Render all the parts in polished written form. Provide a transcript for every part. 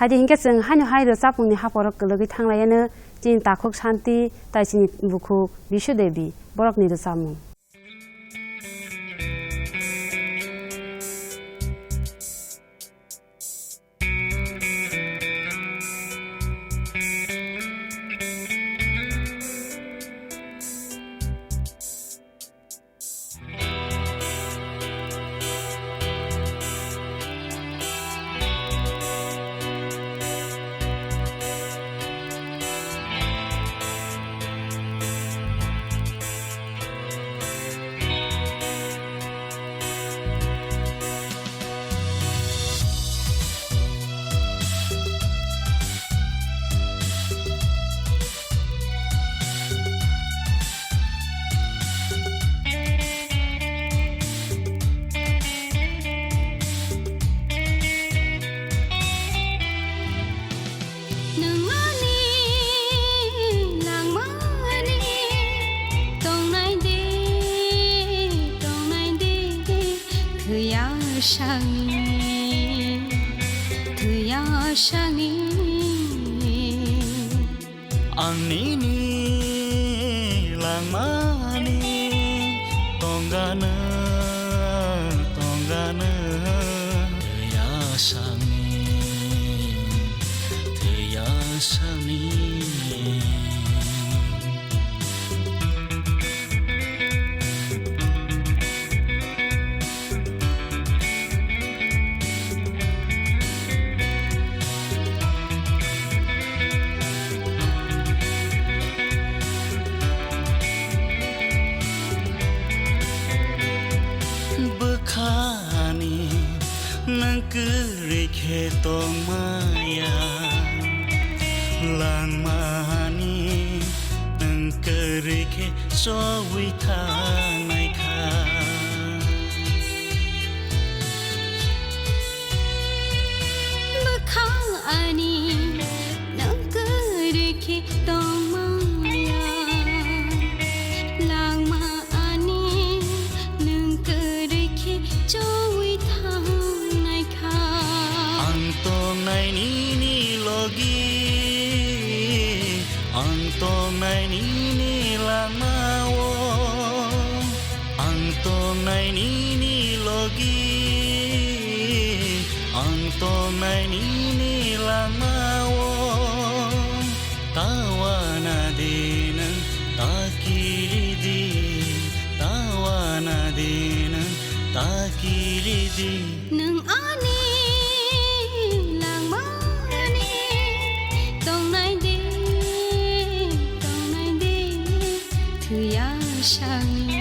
하디 힌게승 한유 하이르 사풍니 하버럭 글르기 탕라야는 진 다콕 산티 다이시니 무쿠 미슈데비 버럭니르 사무 Anini langmani tonggana teyasani nangkeri tong maya lang mani nangkeri so wita nai kha bakha ani nangkeri tong maya lang mani nangkeri so Antong nai ni lamawo Antong nai ni logi Antong nai ni lamawo Tawana dinan takiridi Tawana dinan takiridi Nang ani Shani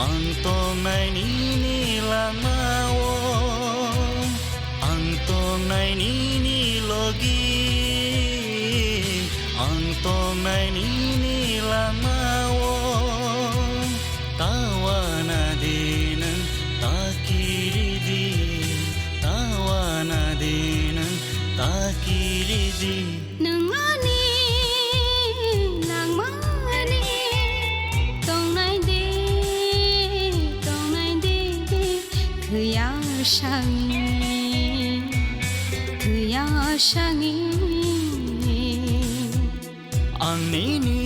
Antong nai ni lamawo Antong nai ni logi Antong nai ni lamawo Tawana dinan takiridi Tawana dinan takiridi Nangani Shani nini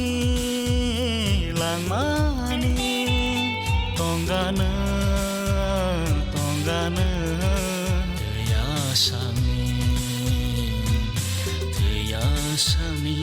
lang mani tonggana Taya sami